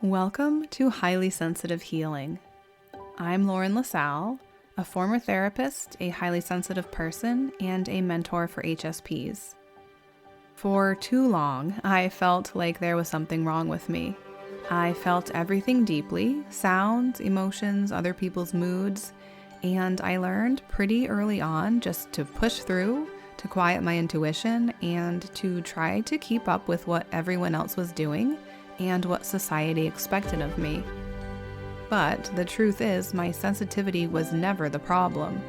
Welcome to Highly Sensitive Healing. I'm Lauren LaSalle, a former therapist, a highly sensitive person, and a mentor for HSPs. For too long, I felt like there was something wrong with me. I felt everything deeply, sounds, emotions, other people's moods, and I learned pretty early on just to push through, to quiet my intuition, and to try to keep up with what everyone else was doing and what society expected of me. But the truth is, my sensitivity was never the problem.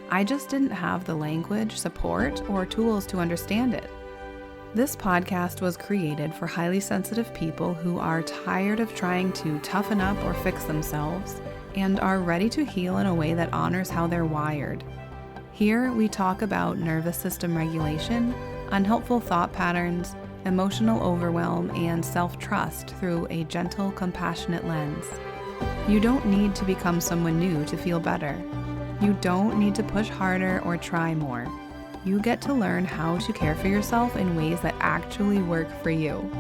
I just didn't have the language, support, or tools to understand it. This podcast was created for highly sensitive people who are tired of trying to toughen up or fix themselves and are ready to heal in a way that honors how they're wired. Here, we talk about nervous system regulation, unhelpful thought patterns, emotional overwhelm, and self-trust through a gentle, compassionate lens. You don't need to become someone new to feel better. You don't need to push harder or try more. You get to learn how to care for yourself in ways that actually work for you.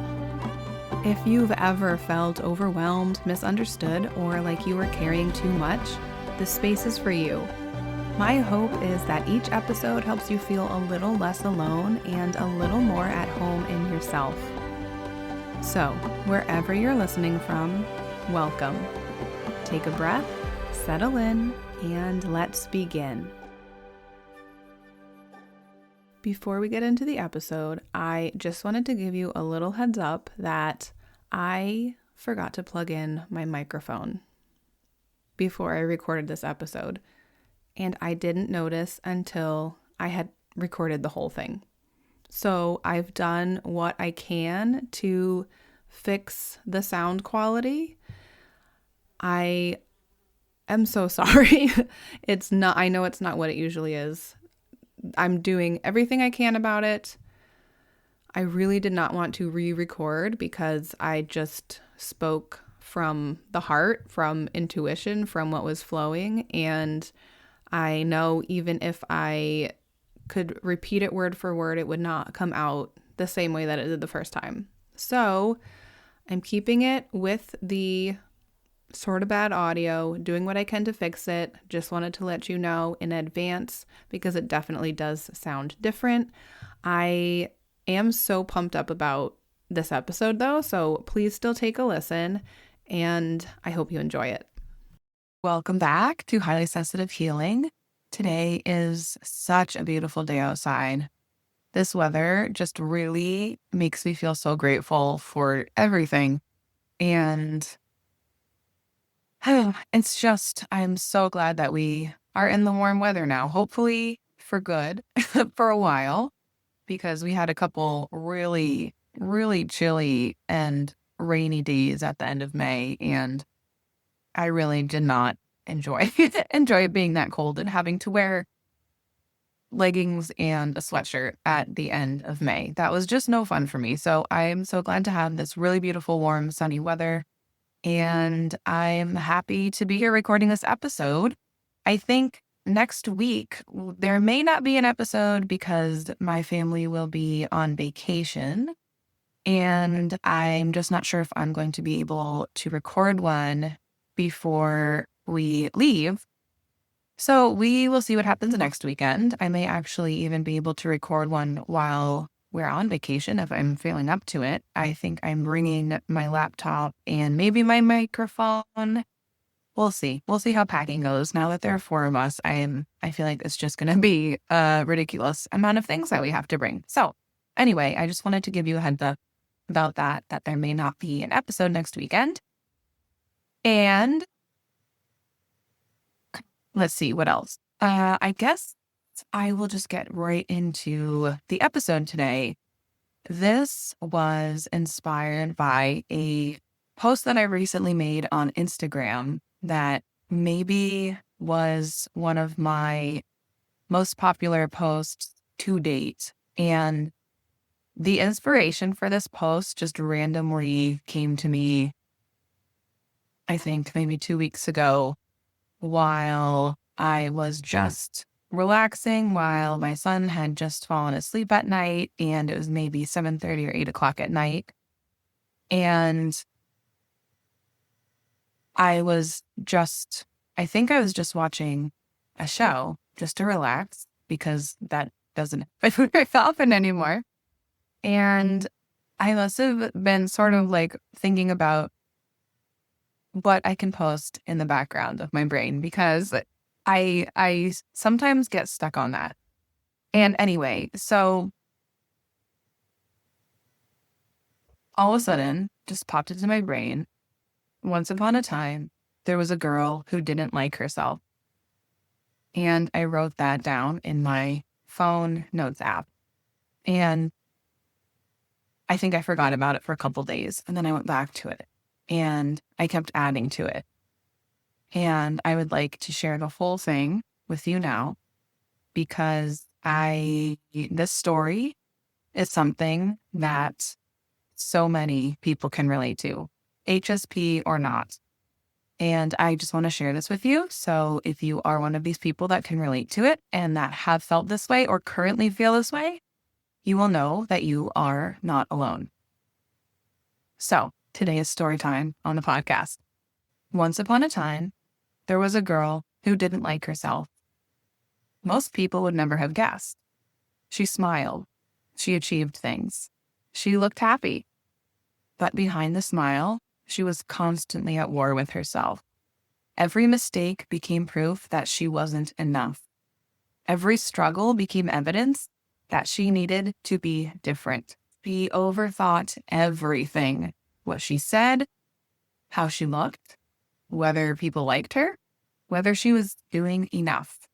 If you've ever felt overwhelmed, misunderstood, or like you were carrying too much, this space is for you. My hope is that each episode helps you feel a little less alone and a little more at home in yourself. So, wherever you're listening from, welcome. Take a breath, settle in, and let's begin. Before we get into the episode, I just wanted to give you a little heads up that I forgot to plug in my microphone before I recorded this episode. And I didn't notice until I had recorded the whole thing. So I've done what I can to fix the sound quality. I am so sorry. I know it's not what it usually is. I'm doing everything I can about it. I really did not want to re-record because I just spoke from the heart, from intuition, from what was flowing, and I know even if I could repeat it word for word, it would not come out the same way that it did the first time. So I'm keeping it with the sort of bad audio, doing what I can to fix it. Just wanted to let you know in advance because it definitely does sound different. I am so pumped up about this episode though, so please still take a listen and I hope you enjoy it. Welcome back to Highly Sensitive Healing. Today is such a beautiful day outside. This weather just really makes me feel so grateful for everything. And I'm so glad that we are in the warm weather now, hopefully for good for a while, because we had a couple really, really chilly and rainy days at the end of May. And I really did not enjoy it being that cold and having to wear leggings and a sweatshirt at the end of May. That was just no fun for me. So I'm so glad to have this really beautiful, warm, sunny weather. And I'm happy to be here recording this episode. I think next week there may not be an episode because my family will be on vacation. And I'm just not sure if I'm going to be able to record one before we leave. So we will see what happens next weekend. I may actually even be able to record one while we're on vacation if I'm feeling up to it. I think I'm bringing my laptop and maybe my microphone. We'll see. We'll see how packing goes. Now that there are four of us, I feel like it's just going to be a ridiculous amount of things that we have to bring. So anyway, I just wanted to give you a heads up about that there may not be an episode next weekend. And let's see what else. I guess I will just get right into the episode today. This was inspired by a post that I recently made on Instagram that maybe was one of my most popular posts to date. And the inspiration for this post just randomly came to me, I think maybe 2 weeks ago, while I was just relaxing, while my son had just fallen asleep at night, and it was maybe 7:30 or 8 o'clock at night. And I think I was just watching a show just to relax because that doesn't happen very often anymore. And I must have been sort of like thinking about what I can post in the background of my brain because I sometimes get stuck on that. And anyway, so all of a sudden, just popped into my brain. Once upon a time, there was a girl who didn't like herself. And I wrote that down in my phone notes app. And I think I forgot about it for a couple days. And then I went back to it and I kept adding to it. And I would like to share the whole thing with you now because this story is something that so many people can relate to, HSP or not. And I just want to share this with you. So if you are one of these people that can relate to it and that have felt this way or currently feel this way, you will know that you are not alone. So today is story time on the podcast. Once upon a time, there was a girl who didn't like herself. Most people would never have guessed. She smiled. She achieved things. She looked happy. But behind the smile, she was constantly at war with herself. Every mistake became proof that she wasn't enough. Every struggle became evidence that she needed to be different. She overthought everything. What she said, how she looked, whether people liked her, whether she was doing enough.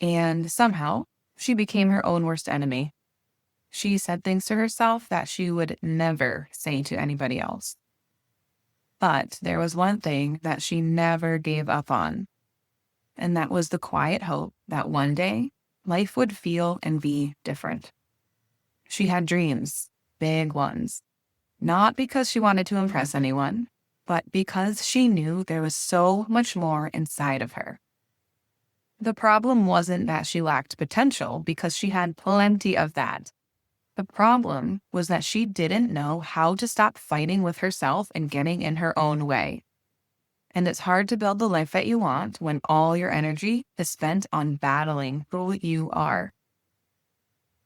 And somehow, she became her own worst enemy. She said things to herself that she would never say to anybody else. But there was one thing that she never gave up on, and that was the quiet hope that one day life would feel and be different. She had dreams, big ones, not because she wanted to impress anyone, but because she knew there was so much more inside of her. The problem wasn't that she lacked potential because she had plenty of that. The problem was that she didn't know how to stop fighting with herself and getting in her own way. And it's hard to build the life that you want when all your energy is spent on battling who you are.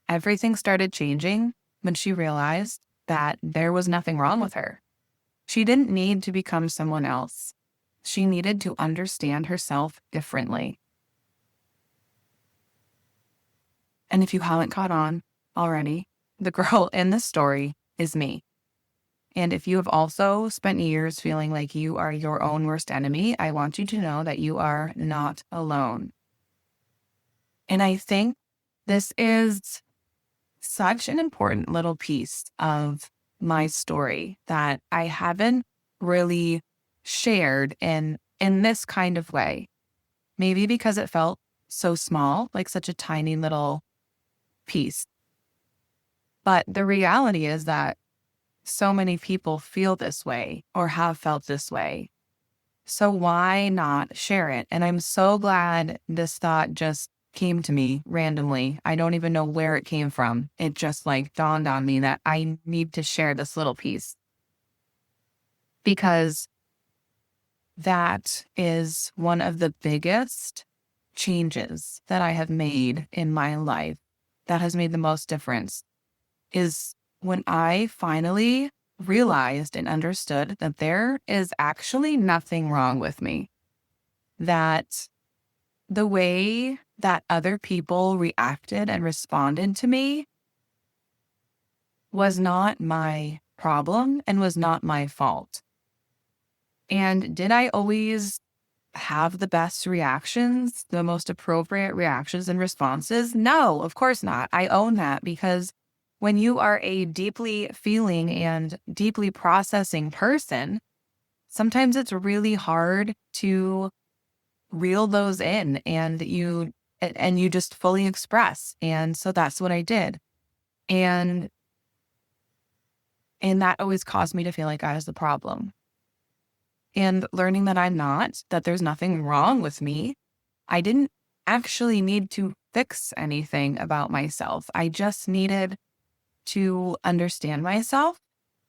Everything started changing when she realized that there was nothing wrong with her. She didn't need to become someone else. She needed to understand herself differently. And if you haven't caught on already, the girl in this story is me. And if you have also spent years feeling like you are your own worst enemy, I want you to know that you are not alone. And I think this is such an important little piece of my story that I haven't really shared in this kind of way. Maybe because it felt so small, like such a tiny little piece. But the reality is that so many people feel this way or have felt this way. So why not share it? And I'm so glad this thought just came to me randomly. I don't even know where it came from. It just like dawned on me that I need to share this little piece. Because that is one of the biggest changes that I have made in my life that has made the most difference is when I finally realized and understood that there is actually nothing wrong with me. That the way that other people reacted and responded to me was not my problem and was not my fault. And did I always have the best reactions, the most appropriate reactions and responses? No, of course not. I own that because when you are a deeply feeling and deeply processing person, sometimes it's really hard to reel those in and you just fully express. And so that's what I did. And that always caused me to feel like I was the problem. And learning that I'm not, that there's nothing wrong with me, I didn't actually need to fix anything about myself. I just needed to understand myself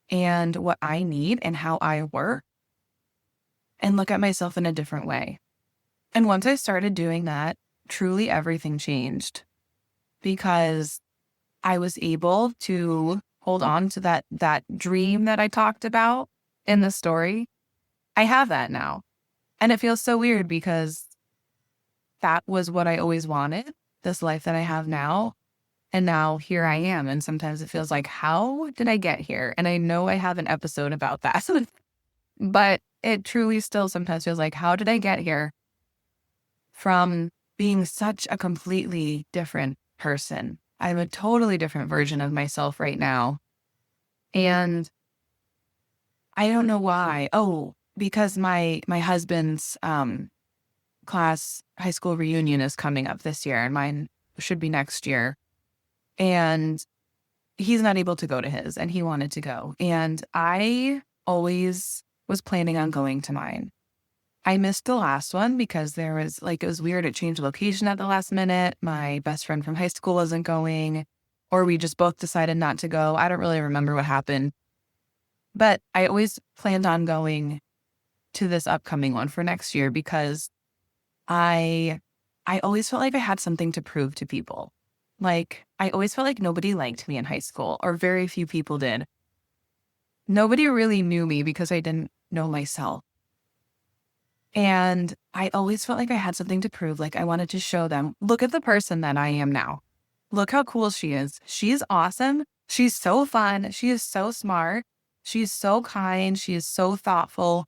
and what I need and how I work. and look at myself in a different way. And once I started doing that, truly everything changed because I was able to hold on to that dream that I talked about in the story. I have that now. And it feels so weird because that was what I always wanted, this life that I have now. And now here I am. And sometimes it feels like, how did I get here? And I know I have an episode about that, but it truly still sometimes feels like, how did I get here from being such a completely different person? I'm a totally different version of myself right now. And I don't know why. Oh, because my husband's class high school reunion is coming up this year and mine should be next year. And he's not able to go to his and he wanted to go. And I always was planning on going to mine. I missed the last one because there was it was weird. It changed location at the last minute. My best friend from high school wasn't going, or we just both decided not to go. I don't really remember what happened, but I always planned on going to this upcoming one for next year because I always felt like I had something to prove to people. Like, I always felt like nobody liked me in high school, or very few people did. Nobody really knew me because I didn't know myself. And I always felt like I had something to prove. Like, I wanted to show them, look at the person that I am now. Look how cool she is. She's awesome. She's so fun. She is so smart. She's so kind. She is so thoughtful.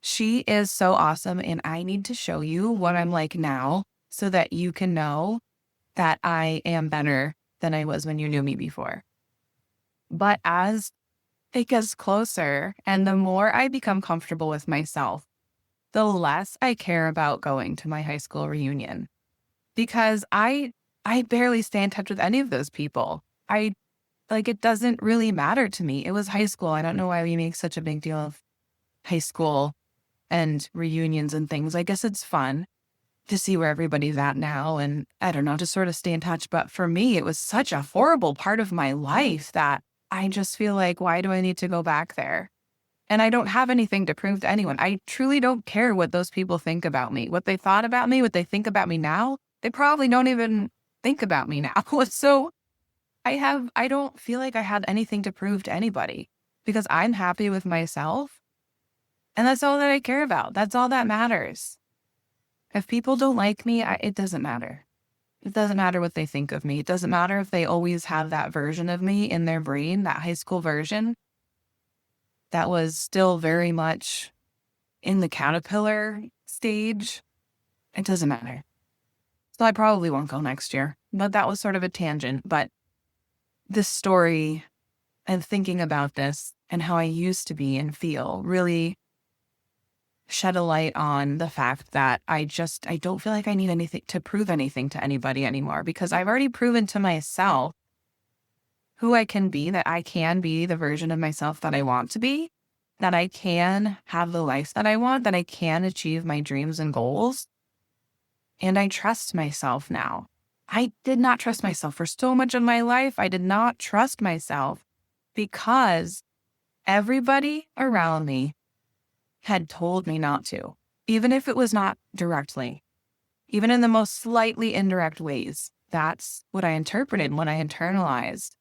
She is so awesome. And I need to show you what I'm like now so that you can know that I am better than I was when you knew me before. But as it gets closer and the more I become comfortable with myself, the less I care about going to my high school reunion because I barely stay in touch with any of those people. It doesn't really matter to me. It was high school. I don't know why we make such a big deal of high school and reunions and things. I guess it's fun to see where everybody's at now and I don't know, to sort of stay in touch. But for me, it was such a horrible part of my life that I just feel like, why do I need to go back there? And I don't have anything to prove to anyone. I truly don't care what those people think about me, what they thought about me, what they think about me now. They probably don't even think about me now. So I don't feel like I had anything to prove to anybody because I'm happy with myself. And that's all that I care about. That's all that matters. If people don't like me, it doesn't matter. It doesn't matter what they think of me. It doesn't matter if they always have that version of me in their brain, that high school version that was still very much in the caterpillar stage. It doesn't matter. So I probably won't go next year. But that was sort of a tangent. But this story and thinking about this and how I used to be and feel really shed a light on the fact that I don't feel like I need anything to prove anything to anybody anymore because I've already proven to myself who I can be, that I can be the version of myself that I want to be, that I can have the life that I want, that I can achieve my dreams and goals. And I trust myself now. I did not trust myself for so much of my life. I did not trust myself because everybody around me had told me not to, even if it was not directly, even in the most slightly indirect ways. That's what I interpreted when I internalized.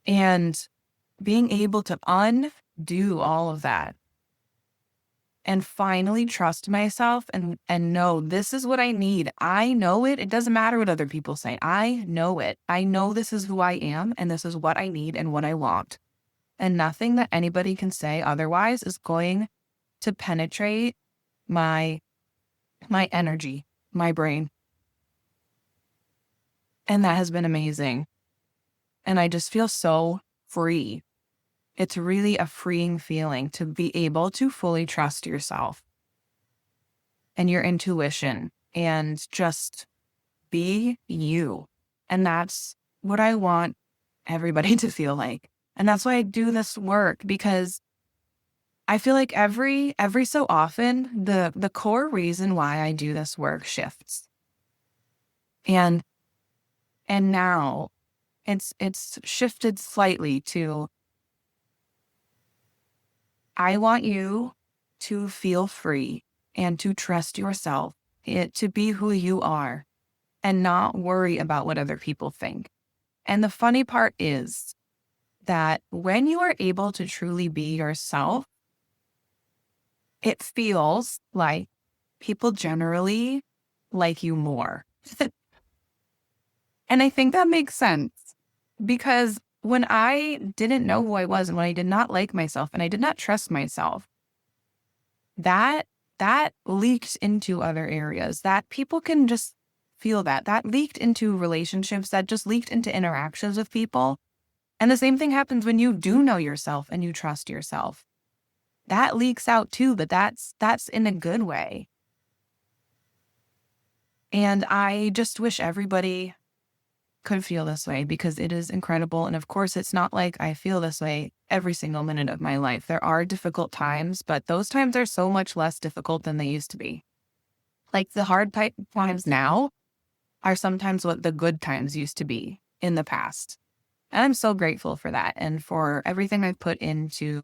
And being able to undo all of that and finally trust myself and know this is what I need. I know it. It doesn't matter what other people say. I know it. I know this is who I am and this is what I need and what I want. And nothing that anybody can say otherwise is going to penetrate my energy, my brain. And that has been amazing. And I just feel so free. It's really a freeing feeling to be able to fully trust yourself and your intuition and just be you. And that's what I want everybody to feel like. And that's why I do this work, because I feel like every so often the core reason why I do this work shifts. And now it's shifted slightly to, I want you to feel free and to trust yourself, to be who you are and not worry about what other people think. And the funny part is that when you are able to truly be yourself, it feels like people generally like you more. And I think that makes sense because when I didn't know who I was and when I did not like myself and I did not trust myself, that leaked into other areas, that people can just feel that leaked into relationships, that just leaked into interactions with people. And the same thing happens when you do know yourself and you trust yourself. That leaks out too, but that's in a good way. And I just wish everybody could feel this way because it is incredible. And of course, it's not like I feel this way every single minute of my life. There are difficult times, but those times are so much less difficult than they used to be. Like the hard times now are sometimes what the good times used to be in the past. And I'm so grateful for that and for everything I've put into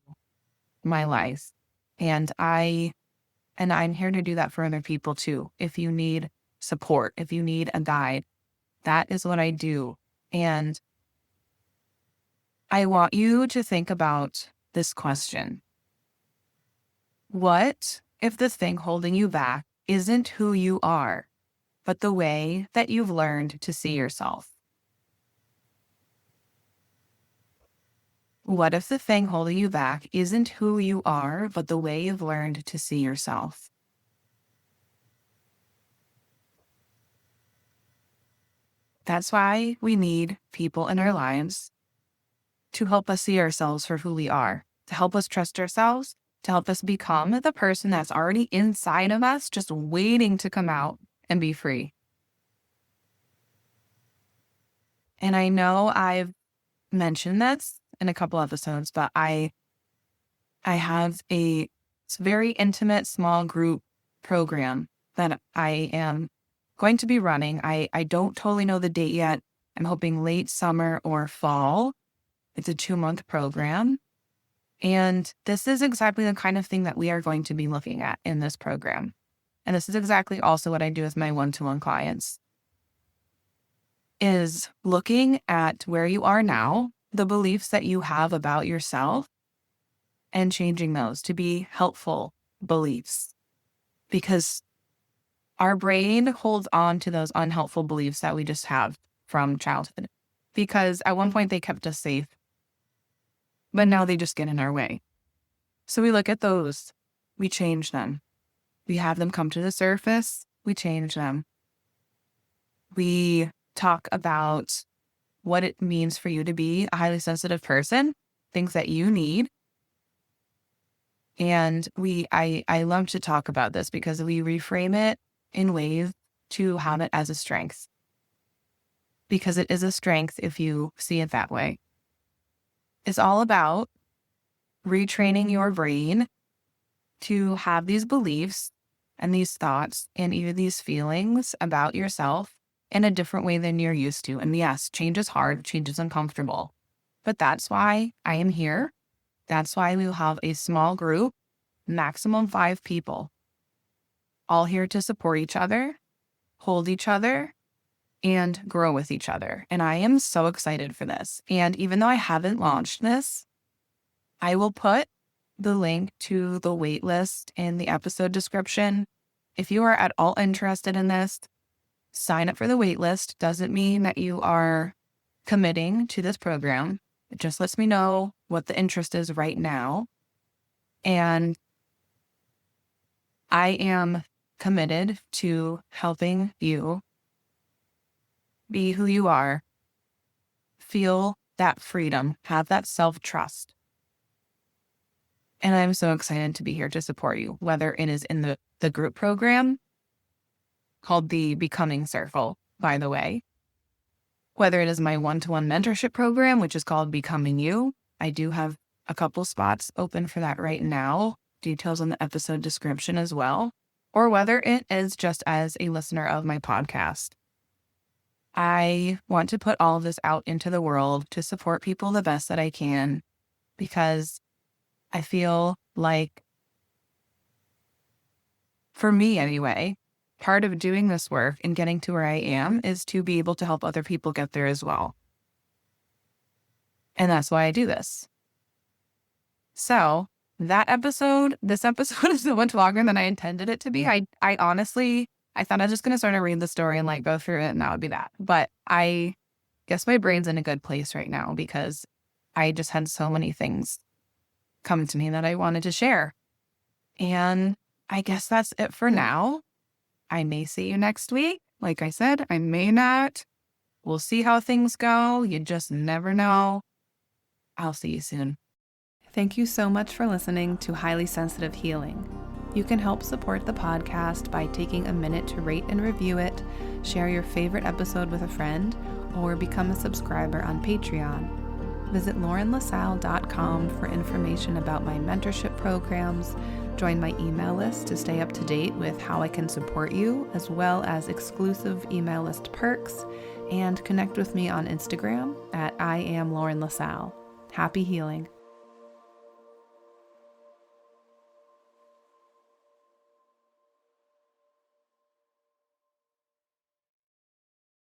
my life. And I'm here to do that for other people too. If you need support, if you need a guide, that is what I do. And I want you to think about this question. What if the thing holding you back isn't who you are, but the way that you've learned to see yourself? What if the thing holding you back isn't who you are, but the way you've learned to see yourself? That's why we need people in our lives to help us see ourselves for who we are, to help us trust ourselves, to help us become the person that's already inside of us, just waiting to come out and be free. And I know I've mentioned this in a couple episodes, but I have a very intimate small group program that I am going to be running. I don't totally know the date yet. I'm hoping late summer or fall. It's a 2-month program. And this is exactly the kind of thing that we are going to be looking at in this program. And this is exactly also what I do with my one-to-one clients, is looking at where you are now, the beliefs that you have about yourself, and changing those to be helpful beliefs. Because our brain holds on to those unhelpful beliefs that we just have from childhood. Because at one point they kept us safe, but now they just get in our way. So we look at those, we change them. We have them come to the surface, we change them. We talk about what it means for you to be a highly sensitive person, things that you need. And I love to talk about this because we reframe it in ways to have it as a strength. Because it is a strength if you see it that way. It's all about retraining your brain to have these beliefs and these thoughts and even these feelings about yourself in a different way than you're used to. And yes, change is hard, change is uncomfortable. But that's why I am here. That's why we will have a small group, maximum 5 people, all here to support each other, hold each other, and grow with each other. And I am so excited for this. And even though I haven't launched this, I will put the link to the waitlist in the episode description. If you are at all interested in this, sign up for the waitlist. Doesn't mean that you are committing to this program. It just lets me know what the interest is right now. And I am committed to helping you be who you are, feel that freedom, have that self-trust. And I'm so excited to be here to support you, whether it is in the group program called the Becoming Circle, by the way, whether it is my one-to-one mentorship program, which is called Becoming You. I do have a couple spots open for that right now, details in the episode description as well, or whether it is just as a listener of my podcast. I want to put all of this out into the world to support people the best that I can, because I feel like for me anyway, part of doing this work and getting to where I am is to be able to help other people get there as well. And that's why I do this. So this episode is so much longer than I intended it to be. I honestly, I thought I was just going to sort of read the story and like go through it and that would be that. But I guess my brain's in a good place right now because I just had so many things come to me that I wanted to share. And I guess that's it for now. I may see you next week. Like I said, I may not. We'll see how things go. You just never know. I'll see you soon. Thank you so much for listening to Highly Sensitive Healing. You can help support the podcast by taking a minute to rate and review it, share your favorite episode with a friend, or become a subscriber on Patreon. Visit laurenlasalle.com for information about my mentorship programs, join my email list to stay up to date with how I can support you, as well as exclusive email list perks, and connect with me on Instagram at I am Lauren LaSalle. Happy healing.